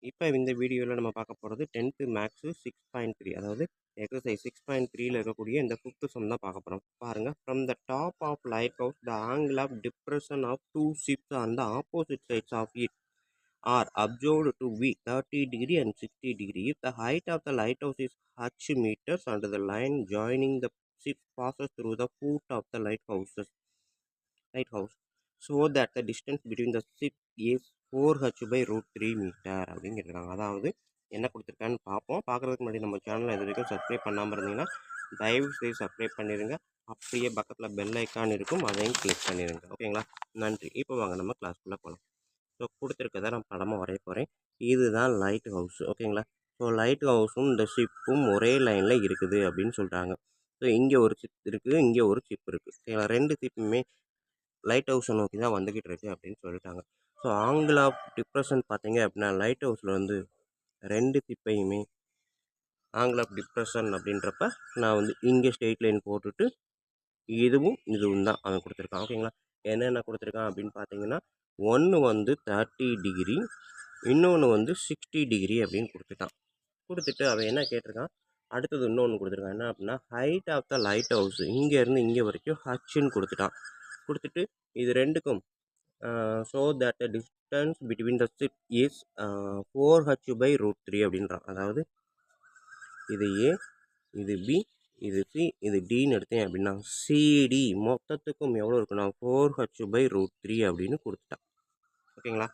இப்போ இந்த வீடியோவில் நம்ம பார்க்க போகிறது 10th மேக்ஸு 6.3 அதாவது எக்ஸசைஸ் 6.3ல இருக்கக்கூடிய இந்த ஃபிஃப்த் சம் தான் பார்க்க போகிறோம். பாருங்கள், from the top of lighthouse the angle of depression of two ships on the opposite sides of it are observed to be 30 degree and 60 degree. If the height of the lighthouse is h meters and the line joining the ship passes through the foot of the lighthouse so that the distance between the ship is 4h by root 3 meter அப்படின்னு கேட்டிருக்காங்க. அதாவது என்ன கொடுத்துருக்கான்னு பார்ப்போம். பார்க்குறதுக்கு முன்னாடி நம்ம சேனலை இது வரைக்கும் சப்ஸ்கிரைப் பண்ணாமல் இருந்தீங்கன்னா தயவு செய்து சப்ஸ்கிரைப் பண்ணிடுங்க. அப்படியே பக்கத்தில் பெல் ஐக்கான் இருக்கும், அதையும் கிளிக் பண்ணிடுங்க. ஓகேங்களா, நன்றி. இப்போ வாங்க நம்ம கிளாஸ்க்குள்ளே போகலாம். ஸோ கொடுத்துருக்கதை நான் படமாக வரைய போகிறேன். இதுதான் லைட் ஹவுஸ். ஓகேங்களா, ஸோ லைட் ஹவுஸும் இந்த ஷிப்பும் ஒரே லைனில் இருக்குது அப்படின்னு சொல்கிறாங்க. ஸோ இங்கே ஒரு ஷிப் இருக்குது, இங்கே ஒரு ஷிப் இருக்குது. ஓகேங்களா, ரெண்டு ஷிப்புமே லைட் ஹவுஸை நோக்கி தான் வந்துக்கிட்டு இருக்கு அப்படின்னு சொல்லிட்டாங்க. ஸோ ஆங்கிள் ஆஃப் டிப்ரெஷன் பார்த்தீங்க அப்படின்னா லைட் ஹவுஸில் வந்து ரெண்டு ஷிப்பையுமே ஆங்கிள் ஆஃப் டிப்ரெஷன் அப்படின்றப்ப நான் வந்து இங்கே ஸ்ட்ரெயிட் லைன் போட்டுட்டு இதுவும் தான் அவன் கொடுத்துருக்கான். ஓகேங்களா, என்னென்ன கொடுத்துருக்கான் அப்படின்னு பார்த்தீங்கன்னா ஒன்று வந்து 30 டிகிரி, இன்னொன்று வந்து 60 டிகிரி அப்படின்னு கொடுத்துட்டு அவன் என்ன கேட்டிருக்கான், அடுத்தது இன்னொன்று கொடுத்துருக்கான். என்ன அப்படின்னா height of the lighthouse இங்கேருந்து இங்கே வரைக்கும் ஹச்சுன்னு கொடுத்துட்டு இது ரெண்டுக்கும் so that the distance between the ship is 4h by root 3 அப்படின்றான். அதாவது இது ஏ, இது பி, இது சி, இது டின்னு எடுத்தேன் அப்படின்னா சிடி மொத்தத்துக்கும் எவ்வளோ இருக்குன்னா 4h by root 3 அப்படின்னு கொடுத்துட்டான். ஓகேங்களா,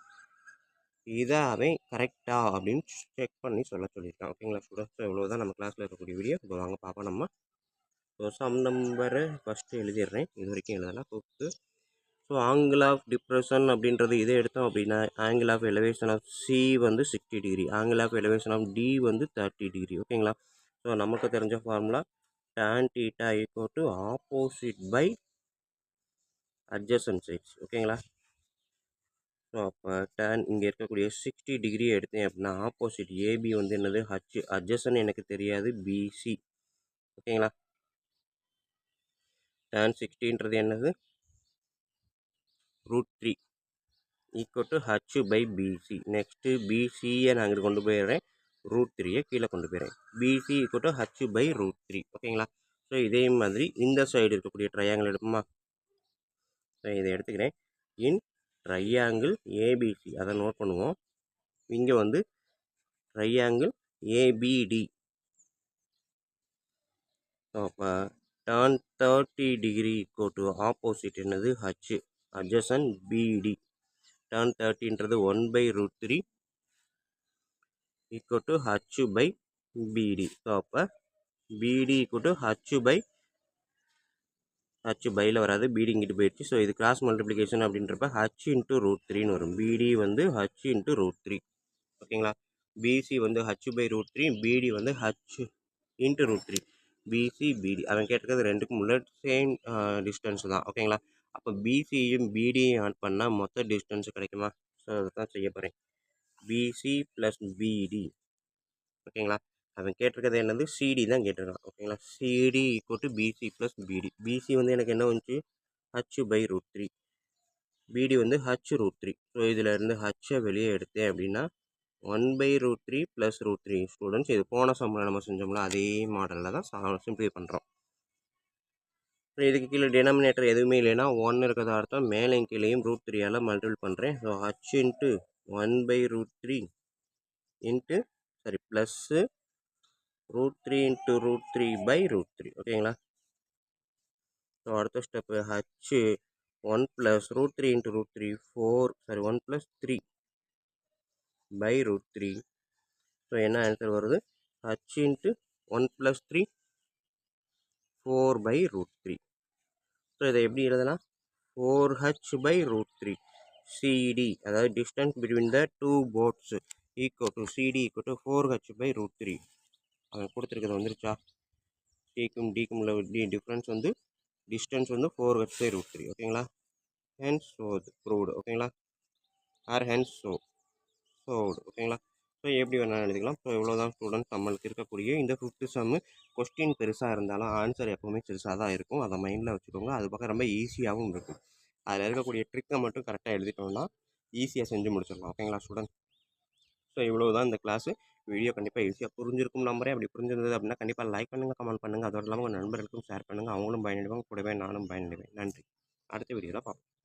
இதை அவன் கரெக்டா அப்படின்னு செக் பண்ணி சொல்லியிருக்கான். ஓகேங்களா ஸ்டூடெண்ட்ஸ், எவ்வளோ தான் நம்ம கிளாஸில் இருக்கக்கூடிய வீடியோ. இப்போ வாங்க பார்ப்போம். நம்ம ஸோ சம் நம்பரை ஃபஸ்ட்டு எழுதிடுறேன், இது வரைக்கும் எழுதலாம். Fifth so angle of depression அப்படின்றது இதை எடுத்தோம் அப்படின்னா angle of elevation of C வந்து 60 degree, angle of elevation of D வந்து 30 டிகிரி. ஓகேங்களா, ஸோ நமக்கு தெரிஞ்ச formula tan theta equal to opposite by adjacent sides. ஓகேங்களா, ஸோ அப்போ tan இங்கே இருக்கக்கூடிய 60 டிகிரி எடுத்தேன் அப்படின்னா ஆப்போசிட் ஏபி வந்து என்னது ஹச், adjacent எனக்கு தெரியாது பிசி. ஓகேங்களா, tan 60ன்றது என்னது root 3 equal to h by PC. Next பிசியை நான் இங்கே கொண்டு போயிடுறேன், ரூட் 3யை கீழே கொண்டு போயிடுறேன். PC equal to h by root 3. ஓகேங்களா, ஸோ இதே மாதிரி இந்த சைடு இருக்கக்கூடிய ட்ரையாங்கிள் எடுப்போமா. ஸோ இதை எடுத்துக்கிறேன். இன் ட்ரையாங்கிள் ஏபிசி அதை நோட் பண்ணுவோம். இங்கே வந்து ட்ரையாங்கிள் ஏபிடி. ஸோ அப்போ tan 30 degree equal to opposite என்னது ஹச், adjacent பிடி. tan 30ன்றது 1 by root 3 equal to h by bd. So அப்போ bd equal to h by H வராது, bd இங்கிட்டு போயிடுச்சு. ஸோ இது கிராஸ் மல்டிப்ளிகேஷன் அப்படின்றப்ப h இன்ட்டு ரூட் 3ன்னு வரும். bd வந்து h இன்ட்டு ரூட் 3. ஓகேங்களா, bc வந்து h by ரூட் 3, bd வந்து h into root 3. bc bd அவன் கேட்டிருக்கிறது ரெண்டுக்கும் உள்ள சேம் டிஸ்டன்ஸ் தான். ஓகேங்களா, அப்போ பிசியும் பிடியும் ஆட் பண்ணால் மொத்த டிஸ்டன்ஸ் கிடைக்குமா. ஸோ அதை தான் செய்ய போகிறேன். பிசி ப்ளஸ் பிடி. ஓகேங்களா, அவன் கேட்டிருக்கிறது என்னது சிடி தான் கேட்டிருக்கான். ஓகேங்களா, CD equal to BC plus BD. BC வந்து எனக்கு என்ன வந்துச்சு ஹச் பை ரூட் 3, பிடி வந்து ஹச் ரூட் 3. ஸோ இதில் இருந்து ஹச்சை வெளியே எடுத்தேன் அப்படின்னா 1 by root 3 plus root 3. Students, இது போன சம்மில் நம்ம செஞ்சோம்ல அதே மாடலில் தான் சிம்பிளை பண்ணுறோம். ஸோ இதுக்கு கீழே டினாமினேட்டர் எதுவுமே இல்லைன்னா 1 இருக்கிறத அர்த்தம் மேலேயும் கீழேயும் ரூட் 3ஆல் மல்டிபிள் பண்ணுறேன். So H into 1 by root 3 into plus root 3 into root 3 by root 3. ஓகேங்களா, ஸோ அடுத்த step H 1 plus root 3 into root 3 1 plus 3 by root 3. So என்ன ஆன்சர் வருது, H into 1 plus 3 4 by root 3. So இதை எப்படி எழுதலாம், 4h by root 3 CD, அதாவது distance between the two bots equal to CD equal to 4h by root 3. அவன் கொடுத்துருக்கிறது வந்துருச்சா, சிக்கும் டிக்கும் உள்ள டிஃப்ரென்ஸ் வந்து டிஸ்டன்ஸ் வந்து 4h பை ரூட் 3. ஓகேங்களா, ஹென்ஸ் ப்ரூவ்டு. ஓகேங்களா, ஆர் ஹென்ஸ் ஷோவ்டு. ஓகேங்களா, ஸோ எப்படி வேணாலும் எழுதிக்கலாம். ஸோ இவ்வளோதான் ஸ்டூடெண்ட்ஸ் நம்மளுக்கு இருக்கக்கூடிய இந்த ஃபிஃப்த்து சம்மு. கொஸ்டின் பெருசாக இருந்தாலும் ஆன்சர் எப்போவுமே பெருசாக தான் இருக்கும், அதை மைண்டில் வச்சுக்கோங்க. அது பக்கம் ரொம்ப ஈஸியாகவும் இருக்கும். அதில் இருக்கக்கூடிய ட்ரிக்கை மட்டும் கரெக்டாக எழுதிட்டோம்னா ஈஸியாக செஞ்சு முடிச்சிடலாம். ஓகேங்களா ஸ்டூடெண்ட், ஸோ இவ்வளோ தான் இந்த கிளாஸு. வீடியோ கண்டிப்பாக ஈஸியாக புரிஞ்சிருக்கும் நம்புறேன். அப்படி புரிஞ்சிருந்தது அப்படின்னா கண்டிப்பாக லைக் பண்ணுங்கள், கமெண்ட் பண்ணுங்கள். அதோடு இல்லாமல் உங்கள் நண்பர்களுக்கும் ஷேர் பண்ணுங்கள். அவங்களும் பயனடைவாங்க. கூடவே நானும் பயனடைவேன். நன்றி. அடுத்த வீடியோவில் பார்ப்போம்.